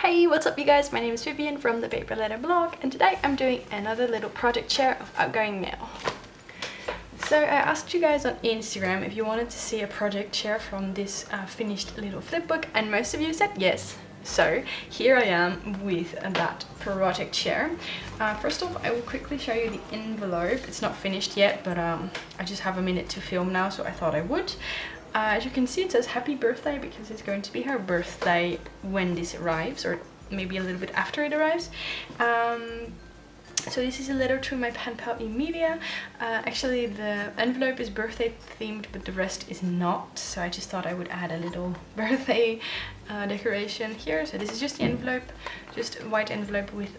Hey, what's up you guys? My name is Vivian from the Paper Letter blog, and today I'm doing another little project share of outgoing mail. So I asked you guys on Instagram if you wanted to see a project share from this finished little flipbook, and most of you said yes. So here I am with that project share. First off, I will quickly show you the envelope. It's not finished yet, but I just have a minute to film now, so I thought I would. As you can see, it says happy birthday because it's going to be her birthday when this arrives, or maybe a little bit after it arrives. So this is a letter to my pen pal Emilia. Actually the envelope is birthday themed, but the rest is not, so I just thought I would add a little birthday decoration here. So this is just the envelope, just a white envelope with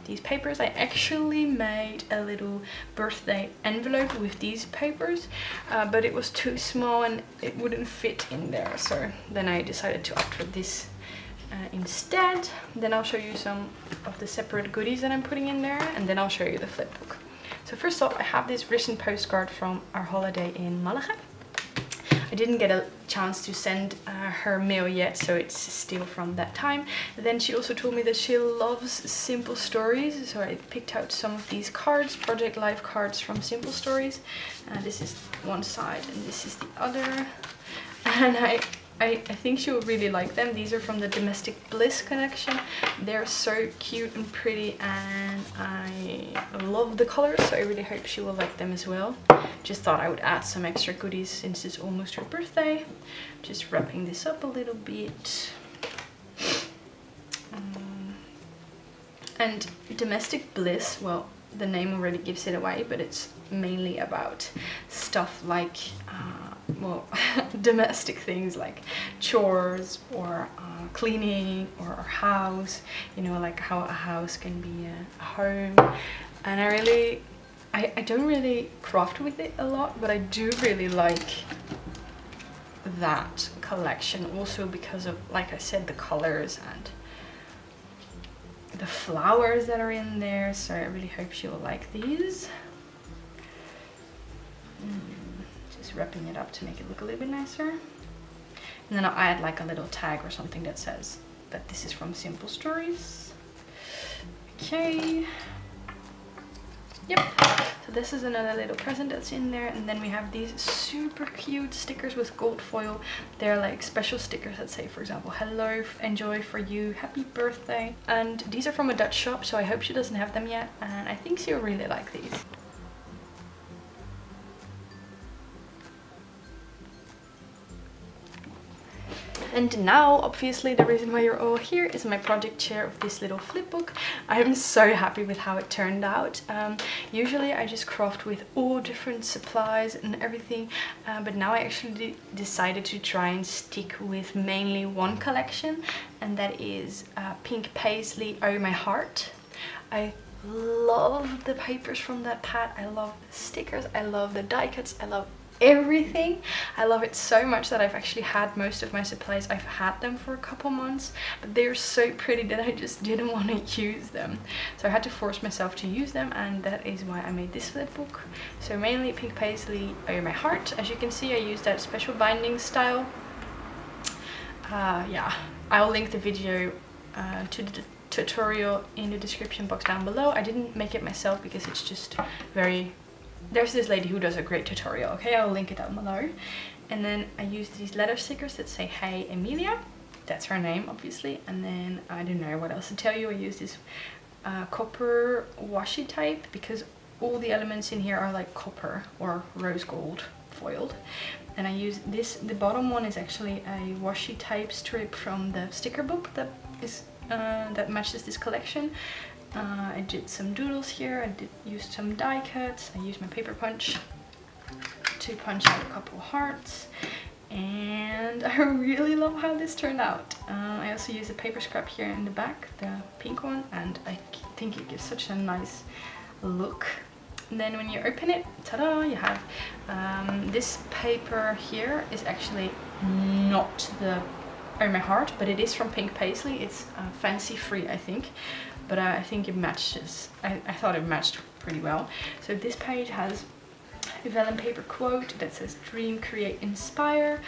these papers. I actually made a little birthday envelope with these papers, but it was too small and it wouldn't fit in there, so then I decided to opt for this instead. Then I'll show you some of the separate goodies that I'm putting in there, and then I'll show you the flipbook. So first off, I have this written postcard from our holiday in Malaga. I didn't get a chance to send her mail yet, so it's still from that time. Then she also told me that she loves simple stories, so I picked out some of these cards, Project Life cards from Simple Stories. This is one side and this is the other, and I think she will really like them. These are from the Domestic Bliss collection. They're so cute and pretty, and I love the colors, so I really hope she will like them as well. Just thought I would add some extra goodies since it's almost her birthday. Just wrapping this up a little bit. And Domestic Bliss, well, the name already gives it away, but it's mainly about stuff like well, domestic things like chores or cleaning or a house, you know, like how a house can be a home. And I don't really craft with it a lot, but I do really like that collection also because of, like I said, the colors and the flowers that are in there. So I really hope she will like these. Just wrapping it up to make it look a little bit nicer. And then I'll add like a little tag or something that says that this is from Simple Stories. Okay. Yep. So this is another little present that's in there. And then we have these super cute stickers with gold foil. They're like special stickers that say, for example, hello, enjoy, for you, happy birthday. And these are from a Dutch shop, so I hope she doesn't have them yet. And I think she'll really like these. And now, obviously, the reason why you're all here is my project share of this little flipbook. I'm so happy with how it turned out. Usually I just craft with all different supplies and everything, but now I actually decided to try and stick with mainly one collection, and that is Pink Paislee, Oh My Heart. I love the papers from that pad. I love the stickers, I love the die cuts, I love everything. I love it so much that I've actually had most of my supplies. I've had them for a couple months, but they're so pretty that I just didn't want to use them. So I had to force myself to use them, and that is why I made this flipbook. So mainly Pink Paislee, Oh My Heart. As you can see, I used that special binding style. Yeah, I'll link the video to the tutorial in the description box down below. I didn't make it myself because it's just very... There's this lady who does a great tutorial, okay? I'll link it down below. And then I used these letter stickers that say, hey, Emilia. That's her name, obviously. And then, I don't know what else to tell you. I used this copper washi tape because all the elements in here are like copper or rose gold foiled. And I used this, the bottom one is actually a washi tape strip from the sticker book that is that matches this collection. I did some doodles here, I used some die cuts, I used my paper punch to punch out a couple hearts, and I really love how this turned out. I also used a paper scrap here in the back, the pink one, and I think it gives such a nice look. And then when you open it, ta-da, you have this paper here is actually not the Oh My Heart, but it is from Pink Paislee. It's fancy free, I think. But I think it matches. I thought it matched pretty well. So this page has a vellum paper quote that says dream, create, inspire.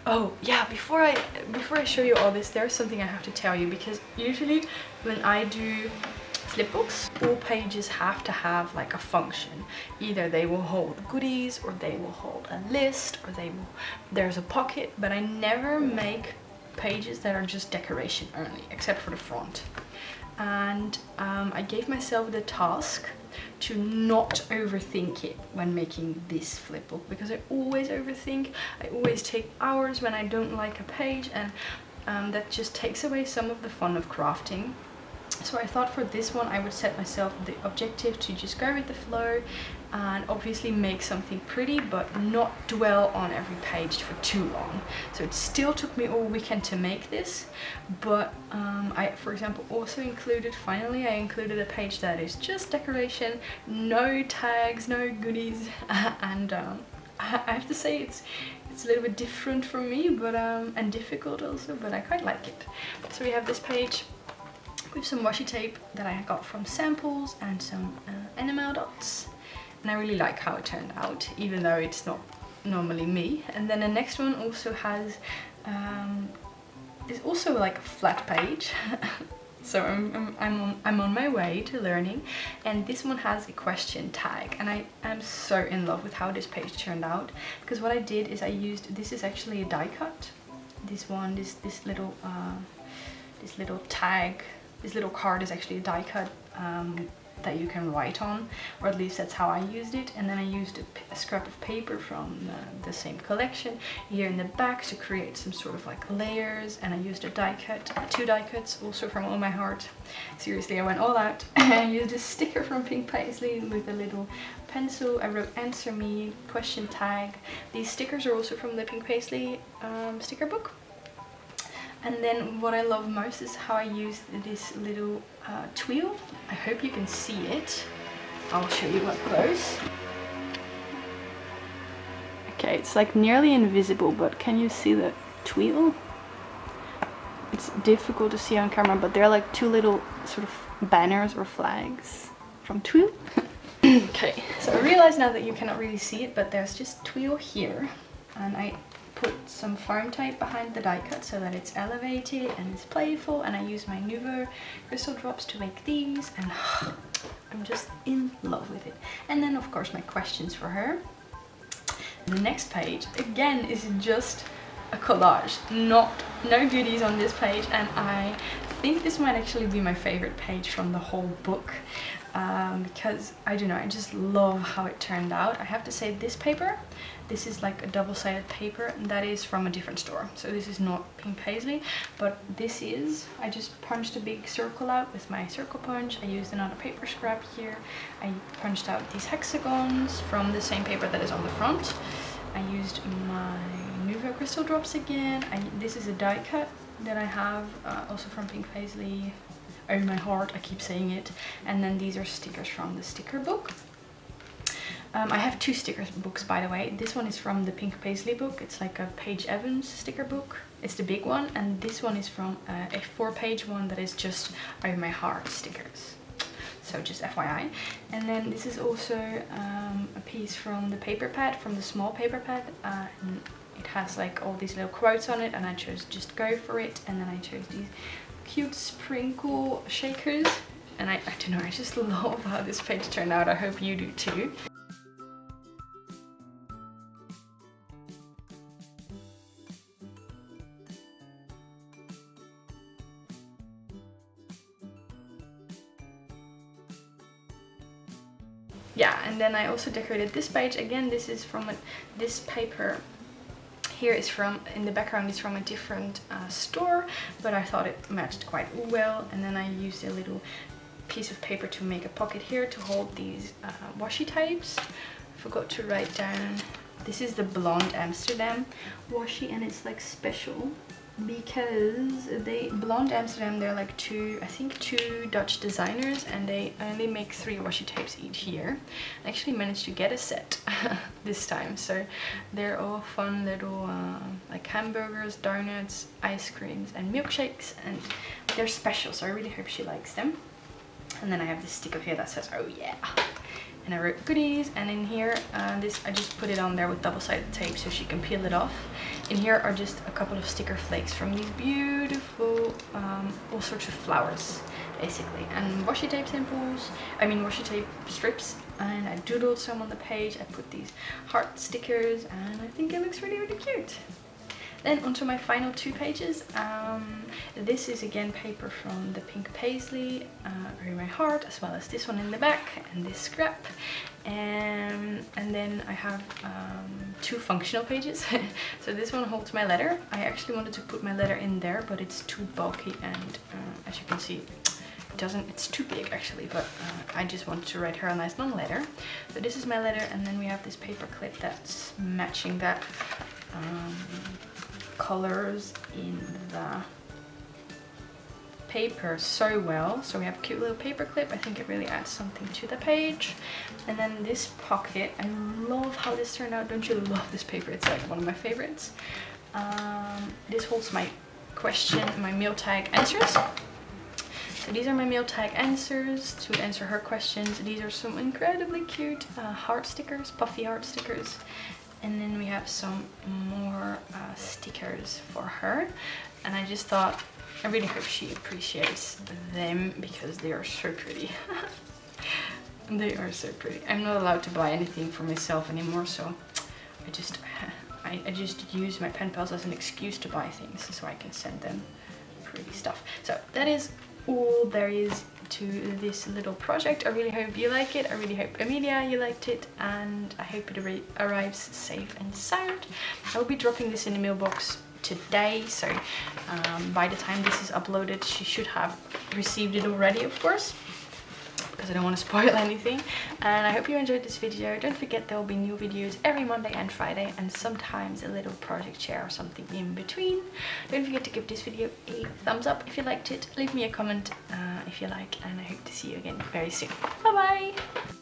Oh yeah, before I show you all this, there's something I have to tell you, because usually when I do flipbooks, all pages have to have like a function. Either they will hold goodies, or they will hold a list, or there's a pocket, but I never make pages that are just decoration only, except for the front. And I gave myself the task to not overthink it when making this flipbook, because I always overthink. I always take hours when I don't like a page, and that just takes away some of the fun of crafting. So I thought for this one I would set myself the objective to just go with the flow and obviously make something pretty, but not dwell on every page for too long. So it still took me all weekend to make this, but I, for example, also included, finally I included a page that is just decoration, no tags, no goodies, and I have to say it's a little bit different for me, but and difficult also, but I quite like it. So we have this page with some washi tape that I got from samples and some enamel dots, and I really like how it turned out, even though it's not normally me. And then the next one also has is also like a flat page. So I'm on my way to learning, and this one has a question tag, and I am so in love with how this page turned out, because what I did is I used, this is actually a die cut. This one, this little tag, this little card is actually a die cut that you can write on, or at least that's how I used it. And then I used a scrap of paper from the same collection here in the back to create some sort of like layers, and I used a die cut, 2 die cuts also from All My Heart. Seriously, I went all out. I used a sticker from Pink Paislee with a little pencil. I wrote answer me, question tag. These stickers are also from the Pink Paislee sticker book. And then what I love most is how I use this little twill. I hope you can see it. I'll show you up close. Okay, it's like nearly invisible, but can you see the twill? It's difficult to see on camera, but they're like 2 little sort of banners or flags from twill. Okay, so I realize now that you cannot really see it, but there's just twill here, and I put some foam tape behind the die cut so that it's elevated and it's playful, and I use my Nuvo crystal drops to make these, and I'm just in love with it. And then of course my questions for her. The next page again is just a collage, no goodies on this page, and I think this might actually be my favorite page from the whole book, because I don't know, I just love how it turned out. I have to say, this paper, this is like a double-sided paper, and that is from a different store, so this is not Pink Paislee, but this is, I just punched a big circle out with my circle punch. I used another paper scrap here. I punched out these hexagons from the same paper that is on the front. I used my Nuvo crystal drops again. This is a die cut that I have also from Pink Paislee. Oh My Heart, I keep saying it. And then these are stickers from the sticker book. I have 2 sticker books, by the way. This one is from the Pink Paislee book. It's like a Paige Evans sticker book. It's the big one, and this one is from a 4-page one that is just Oh My Heart stickers. So just FYI. And then this is also a piece from the paper pad, from the small paper pad. And it has like all these little quotes on it, and I chose just go for it. And then I chose these cute sprinkle shakers, and I don't know, I just love how this page turned out. I hope you do too. Yeah, and then I also decorated this page. Again, this is from this paper here is from, in the background is from a different store, but I thought it matched quite well. And then I used a little piece of paper to make a pocket here to hold these washi tapes. I forgot to write down, this is the Blond Amsterdam washi, and it's like special because Blond Amsterdam, they're like I think two Dutch designers, and they only make 3 washi tapes each year. I actually managed to get a set this time, so they're all fun little like hamburgers, donuts, ice creams and milkshakes, and they're special, so I really hope she likes them. And then I have this sticker here that says oh yeah, and I wrote goodies, and in here this I just put it on there with double-sided tape so she can peel it off. In here are just a couple of sticker flakes from these beautiful all sorts of flowers basically, and washi tape samples, washi tape strips, and I doodled some on the page. I put these heart stickers and I think it looks really, really cute. Then onto my final 2 pages. This is again paper from the Pink Paislee, Very My Heart, as well as this one in the back and this scrap. And then I have 2 functional pages. So this one holds my letter. I actually wanted to put my letter in there, but it's too bulky, and as you can see, it's too big actually, but I just wanted to write her a nice long letter. So this is my letter, and then we have this paper clip that's matching that colors in the paper so well. So we have a cute little paper clip. I think it really adds something to the page. And then this pocket, I love how this turned out. Don't you love this paper? It's like one of my favorites. This holds my meal tag answers. So these are my meal tag answers to answer her questions. These are some incredibly cute heart stickers, puffy heart stickers. And then we have some more stickers for her. And I just thought, I really hope she appreciates them because they are so pretty. They are so pretty. I'm not allowed to buy anything for myself anymore, so I just use my pen pals as an excuse to buy things so I can send them pretty stuff. So that is all there is to this little project. I really hope you like it. I really hope, Amelia, you liked it, and I hope it arrives safe and sound. I will be dropping this in the mailbox today, so by the time this is uploaded she should have received it already, of course, because I don't want to spoil anything. And I hope you enjoyed this video. Don't forget there will be new videos every Monday and Friday, and sometimes a little project share or something in between. Don't forget to give this video a thumbs up if you liked it. Leave me a comment if you like, and I hope to see you again very soon. Bye bye!